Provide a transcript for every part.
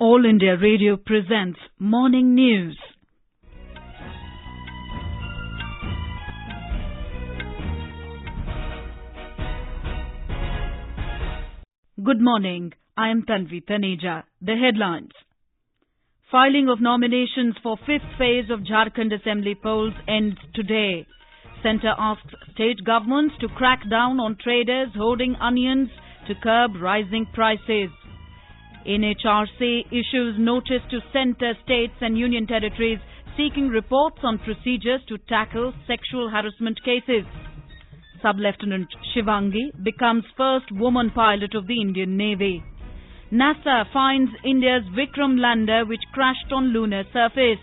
All India Radio presents Morning News. Good morning. I am Tanvi Taneja. The headlines. Filing of nominations for fifth phase of Jharkhand Assembly polls ends today. Centre asks state governments to crack down on traders hoarding onions to curb rising prices. NHRC issues notice to centre, states and union territories seeking reports on procedures to tackle sexual harassment cases. Sub-Lieutenant Shivangi becomes first woman pilot of the Indian Navy. NASA finds India's Vikram lander which crashed on Lunar surface.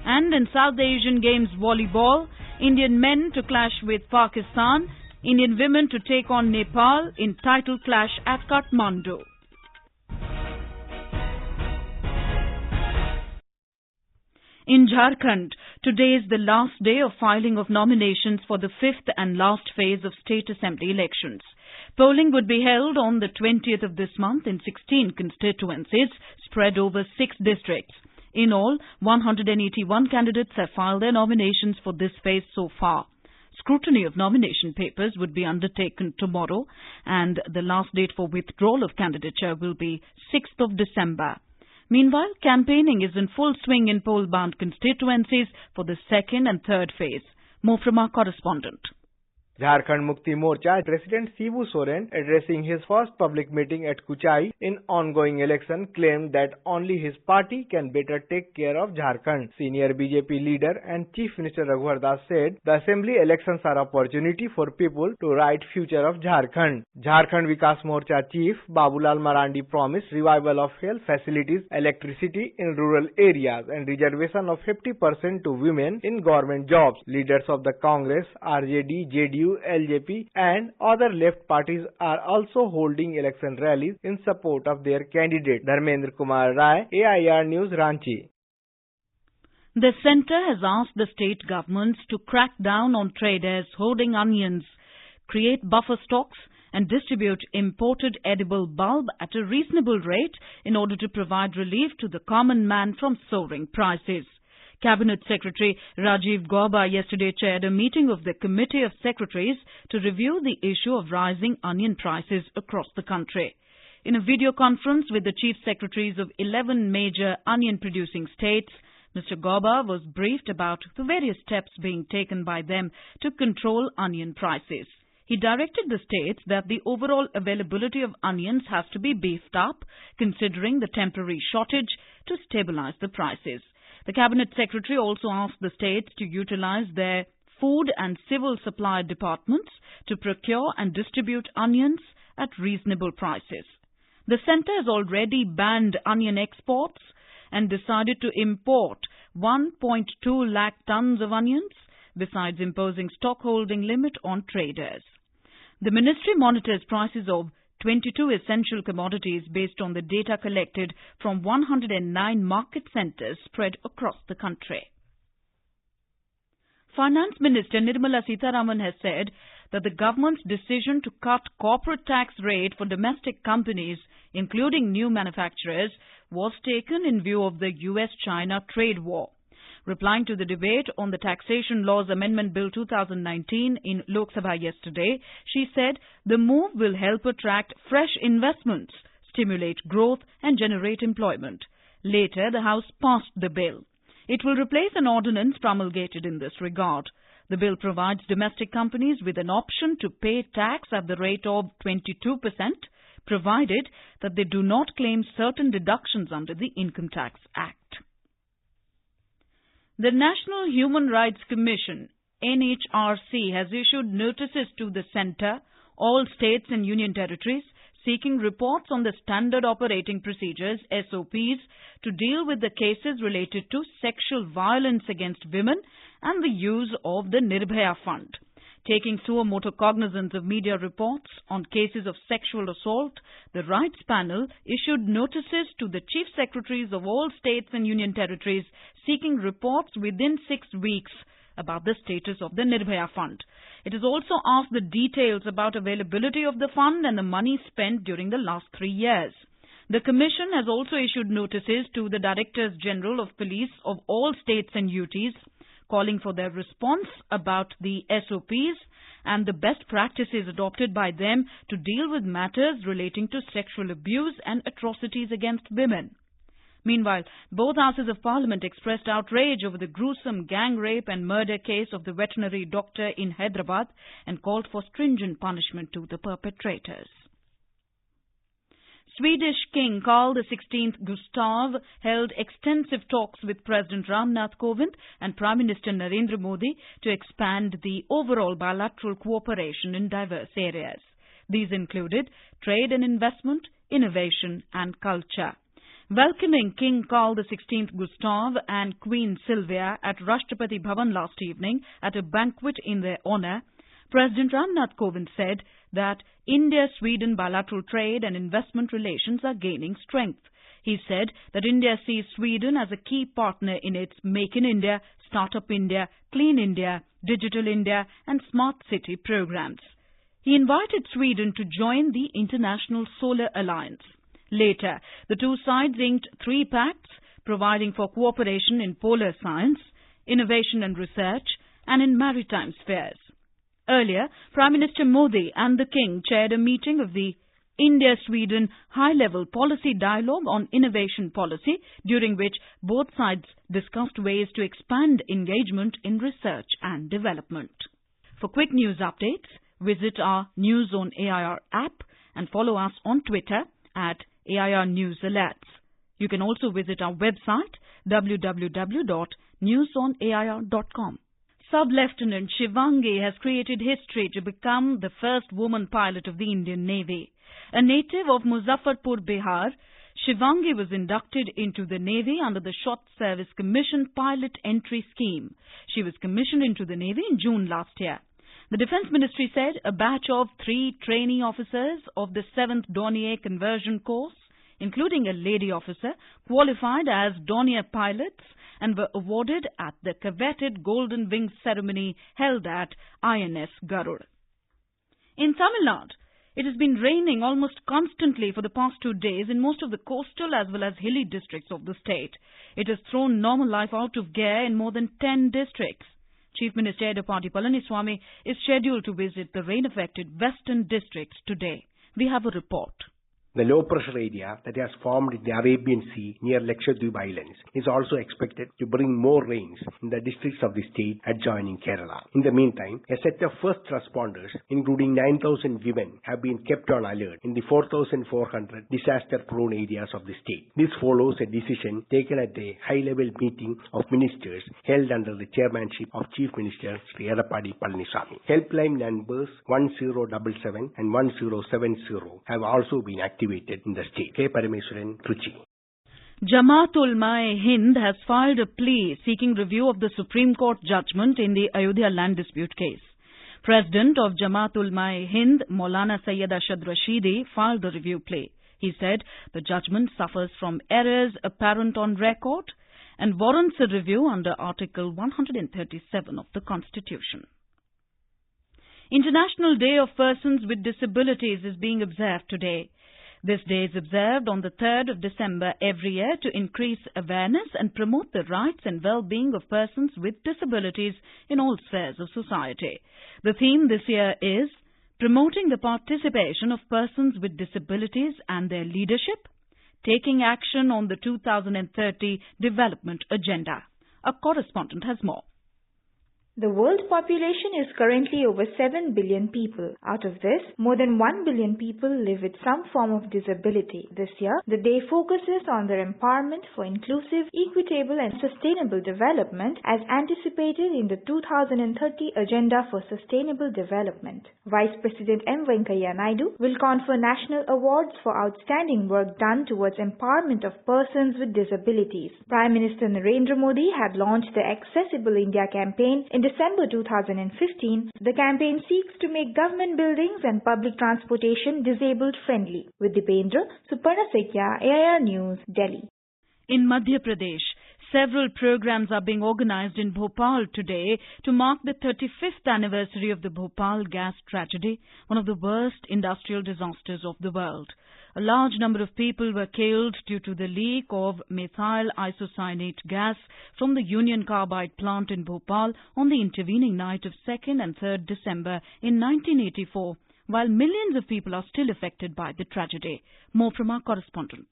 And in South Asian Games Volleyball, Indian men to clash with Pakistan, Indian women to take on Nepal in title clash at Kathmandu. In Jharkhand, today is the last day of filing of nominations for the fifth and last phase of state assembly elections. Polling would be held on the 20th of this month in 16 constituencies spread over 6 districts. In all, 181 candidates have filed their nominations for this phase so far. Scrutiny of nomination papers would be undertaken tomorrow, and the last date for withdrawal of candidature will be 6th of December. Meanwhile, campaigning is in full swing in poll-bound constituencies for the second and third phase. More from our correspondent. Jharkhand Mukti Morcha President Shibu Soren, addressing his first public meeting at Kuchai in ongoing election, claimed that only his party can better take care of Jharkhand. Senior BJP leader and Chief Minister Raghuvar Das said the assembly elections are opportunity for people to write future of Jharkhand. Jharkhand Vikas Morcha Chief Babulal Marandi promised revival of health facilities, electricity in rural areas and reservation of 50% to women in government jobs. Leaders of the Congress, RJD, JDU, LJP and other left parties are also holding election rallies in support of their candidate. Dharmendra Kumar Rai, AIR News, Ranchi. The centre has asked the state governments to crack down on traders hoarding onions, create buffer stocks and distribute imported edible bulb at a reasonable rate in order to provide relief to the common man from soaring prices. Cabinet Secretary Rajiv Gauba yesterday chaired a meeting of the Committee of Secretaries to review the issue of rising onion prices across the country. In a video conference with the Chief Secretaries of 11 major onion-producing states, Mr. Gauba was briefed about the various steps being taken by them to control onion prices. He directed the states that the overall availability of onions has to be beefed up, considering the temporary shortage, to stabilize the prices. The Cabinet Secretary also asked the states to utilize their food and civil supply departments to procure and distribute onions at reasonable prices. The centre has already banned onion exports and decided to import 1.2 lakh tons of onions, besides imposing stockholding limit on traders. The ministry monitors prices of 22 essential commodities based on the data collected from 109 market centres spread across the country. Finance Minister Nirmala Sitharaman has said that the government's decision to cut corporate tax rate for domestic companies, including new manufacturers, was taken in view of the US-China trade war. Replying to the debate on the Taxation Laws Amendment Bill 2019 in Lok Sabha yesterday, she said the move will help attract fresh investments, stimulate growth and generate employment. Later, the House passed the bill. It will replace an ordinance promulgated in this regard. The bill provides domestic companies with an option to pay tax at the rate of 22%, provided that they do not claim certain deductions under the Income Tax Act. The National Human Rights Commission, NHRC, has issued notices to the centre, all states and union territories, seeking reports on the standard operating procedures, SOPs, to deal with the cases related to sexual violence against women and the use of the Nirbhaya Fund. Taking suo motu cognizance of media reports on cases of sexual assault, the Rights Panel issued notices to the Chief Secretaries of all states and union territories seeking reports within 6 weeks about the status of the Nirbhaya Fund. It has also asked the details about availability of the fund and the money spent during the last 3 years. The Commission has also issued notices to the Directors General of Police of all states and UTs, calling for their response about the SOPs and the best practices adopted by them to deal with matters relating to sexual abuse and atrocities against women. Meanwhile, both houses of Parliament expressed outrage over the gruesome gang rape and murder case of the veterinary doctor in Hyderabad and called for stringent punishment to the perpetrators. Swedish King Carl XVI Gustav held extensive talks with President Ramnath Kovind and Prime Minister Narendra Modi to expand the overall bilateral cooperation in diverse areas. These included trade and investment, innovation and culture. Welcoming King Carl XVI Gustav and Queen Sylvia at Rashtrapati Bhavan last evening at a banquet in their honour, President Ramnath Kovind said that India-Sweden bilateral trade and investment relations are gaining strength. He said that India sees Sweden as a key partner in its Make in India, Startup India, Clean India, Digital India and Smart City programs. He invited Sweden to join the International Solar Alliance. Later, the two sides inked 3 pacts providing for cooperation in polar science, innovation and research, and in maritime spheres. Earlier, Prime Minister Modi and the King chaired a meeting of the India-Sweden High-Level Policy Dialogue on Innovation Policy, during which both sides discussed ways to expand engagement in research and development. For quick news updates, visit our News on AIR app and follow us on Twitter at AIR News Alerts. You can also visit our website www.newsonair.com. Sub-Lieutenant Shivangi has created history to become the first woman pilot of the Indian Navy. A native of Muzaffarpur, Bihar, Shivangi was inducted into the Navy under the Short Service Commission Pilot Entry Scheme. She was commissioned into the Navy in June last year. The Defence Ministry said a batch of 3 trainee officers of the 7th Dornier conversion course, including a lady officer, qualified as Dornier pilots and were awarded at the coveted Golden Wings ceremony held at INS Garud. In Tamil Nadu, it has been raining almost constantly for the past 2 days in most of the coastal as well as hilly districts of the state. It has thrown normal life out of gear in more than 10 districts. Chief Minister Edappadi Palaniswamy is scheduled to visit the rain-affected western districts today. We have a report. The low-pressure area that has formed in the Arabian Sea near Lakshadweep Islands is also expected to bring more rains in the districts of the state adjoining Kerala. In the meantime, a set of first responders, including 9,000 women, have been kept on alert in the 4,400 disaster-prone areas of the state. This follows a decision taken at a high-level meeting of ministers held under the chairmanship of Chief Minister Sri Edappadi Palaniswamy. Helpline numbers 1077 and 1070 have also been activated in the state. K. Parameswaran, Trichy. Jamaat-ul-Ulama-e-Hind has filed a plea seeking review of the Supreme Court judgment in the Ayodhya land dispute case. President of Jamaat-ul-Ulama-e-Hind, Maulana Sayyid Ashad Rashidi, filed the review plea. He said the judgment suffers from errors apparent on record and warrants a review under Article 137 of the Constitution. International Day of Persons with Disabilities is being observed today. This day is observed on the 3rd of December every year to increase awareness and promote the rights and well-being of persons with disabilities in all spheres of society. The theme this year is promoting the participation of persons with disabilities and their leadership, taking action on the 2030 Development Agenda. A correspondent has more. The world population is currently over 7 billion people. Out of this, more than 1 billion people live with some form of disability. This year, the day focuses on their empowerment for inclusive, equitable and sustainable development as anticipated in the 2030 Agenda for Sustainable Development. Vice President M. Venkaiah Naidu will confer national awards for outstanding work done towards empowerment of persons with disabilities. Prime Minister Narendra Modi had launched the Accessible India campaign in December 2015, the campaign seeks to make government buildings and public transportation disabled-friendly. With Dipendra, Suparna Sekya, AIR News, Delhi. In Madhya Pradesh, Several programs are being organized in Bhopal today to mark the 35th anniversary of the Bhopal gas tragedy, one of the worst industrial disasters of the world. A large number of people were killed due to the leak of methyl isocyanate gas from the Union Carbide plant in Bhopal on the intervening night of 2nd and 3rd December in 1984, while millions of people are still affected by the tragedy. More from our correspondent.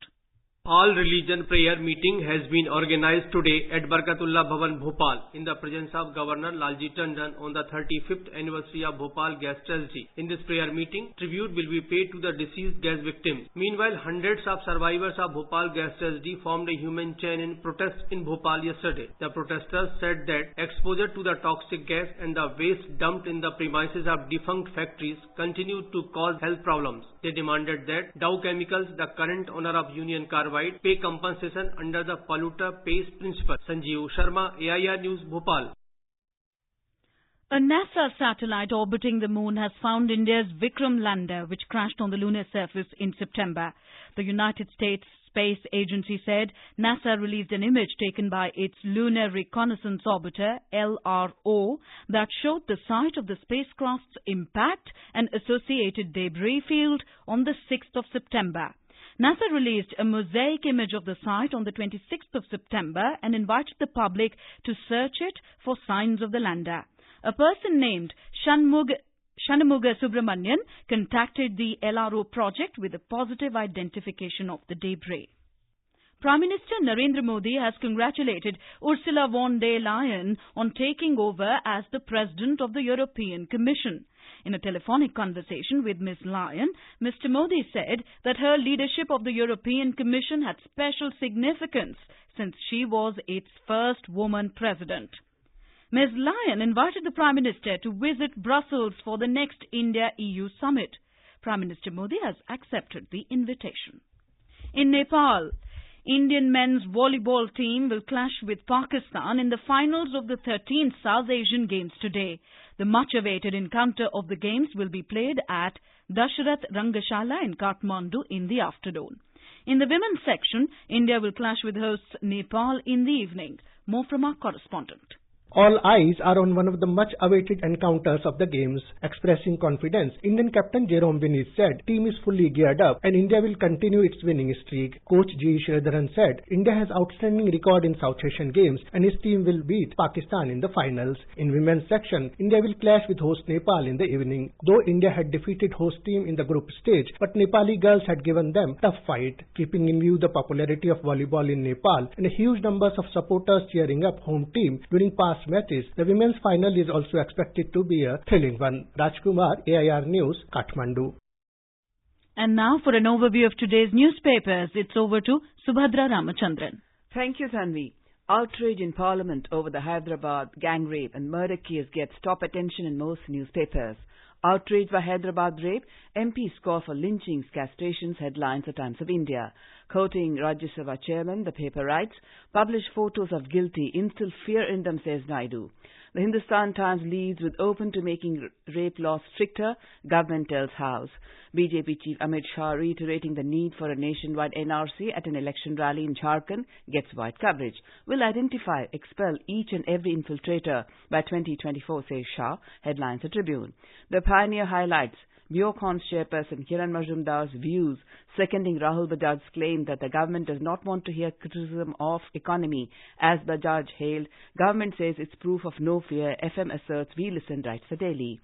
All religion prayer meeting has been organized today at Barkatullah Bhavan, Bhopal, in the presence of Governor Lalji Tandon on the 35th anniversary of Bhopal gas tragedy. In this prayer meeting, tribute will be paid to the deceased gas victims. Meanwhile, hundreds of survivors of Bhopal gas tragedy formed a human chain in protest in Bhopal yesterday. The protesters said that exposure to the toxic gas and the waste dumped in the premises of defunct factories continued to cause health problems. They demanded that Dow Chemicals, the current owner of Union Carbide, pay compensation under the polluter pays principle. Sanjeev Sharma, AIR News, Bhopal. A NASA satellite orbiting the moon has found India's Vikram lander, which crashed on the lunar surface in September. The United States Space Agency said NASA released an image taken by its Lunar Reconnaissance Orbiter, LRO, that showed the site of the spacecraft's impact and associated debris field on the 6th of September. NASA released a mosaic image of the site on the 26th of September and invited the public to search it for signs of the lander. A person named Shanmuga Subramanian contacted the LRO project with a positive identification of the debris. Prime Minister Narendra Modi has congratulated Ursula von der Leyen on taking over as the President of the European Commission. In a telephonic conversation with Ms. Leyen, Mr. Modi said that her leadership of the European Commission had special significance since she was its first woman president. Ms. Leyen invited the Prime Minister to visit Brussels for the next India-EU summit. Prime Minister Modi has accepted the invitation. In Nepal, Indian men's volleyball team will clash with Pakistan in the finals of the 13th South Asian Games today. The much-awaited encounter of the Games will be played at Dashrath Rangashala in Kathmandu in the afternoon. In the women's section, India will clash with hosts Nepal in the evening. More from our correspondent. All eyes are on one of the much-awaited encounters of the games. Expressing confidence, Indian captain Jerome Vinis said, "Team is fully geared up and India will continue its winning streak." Coach G. Sridharan said, "India has outstanding record in South Asian Games and his team will beat Pakistan in the finals." In women's section, India will clash with host Nepal in the evening. Though India had defeated host team in the group stage, but Nepali girls had given them tough fight. Keeping in view the popularity of volleyball in Nepal and huge numbers of supporters cheering up home team during past matches, the women's final is also expected to be a thrilling one. Rajkumar, AIR News, Kathmandu. And now for an overview of today's newspapers, it's over to Subhadra Ramachandran. Thank you, Tanvi. Outrage in Parliament over the Hyderabad gang rape and murder case gets top attention in most newspapers. Outraged by Hyderabad rape, MPs call for lynchings, castrations, headlines at Times of India. Quoting Rajya Sabha chairman, the paper writes, "Publish photos of guilty, instill fear in them," says Naidu. The Hindustan Times leads with open to making rape laws stricter, government tells House. BJP Chief Amit Shah reiterating the need for a nationwide NRC at an election rally in Jharkhand gets wide coverage. Will identify, expel each and every infiltrator by 2024, says Shah, headlines at Tribune. The Pioneer highlights Biocon's chairperson Kiran Majumdar's views, seconding Rahul Bajaj's claim that the government does not want to hear criticism of economy. As Bajaj hailed, government says it's proof of no fear. FM asserts we listen, writes the Daily.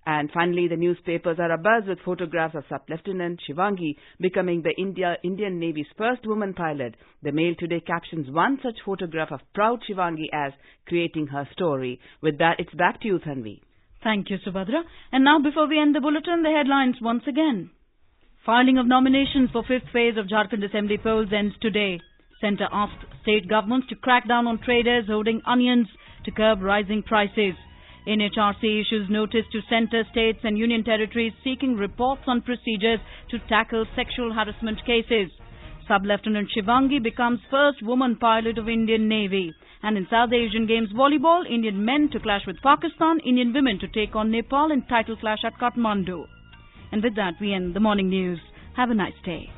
And finally, the newspapers are abuzz with photographs of Sub-Lieutenant Shivangi becoming the Indian Navy's first woman pilot. The Mail today captions one such photograph of proud Shivangi as creating her story. With that, it's back to you, Tanvi. Thank you, Subhadra. And now, before we end the bulletin, the headlines once again. Filing of nominations for fifth phase of Jharkhand Assembly polls ends today. Centre asked state governments to crack down on traders hoarding onions to curb rising prices. NHRC issues notice to centre, states and union territories seeking reports on procedures to tackle sexual harassment cases. Sub-Lieutenant Shivangi becomes first woman pilot of Indian Navy. And in South Asian Games Volleyball, Indian men to clash with Pakistan, Indian women to take on Nepal in title clash at Kathmandu. And with that, we end the morning news. Have a nice day.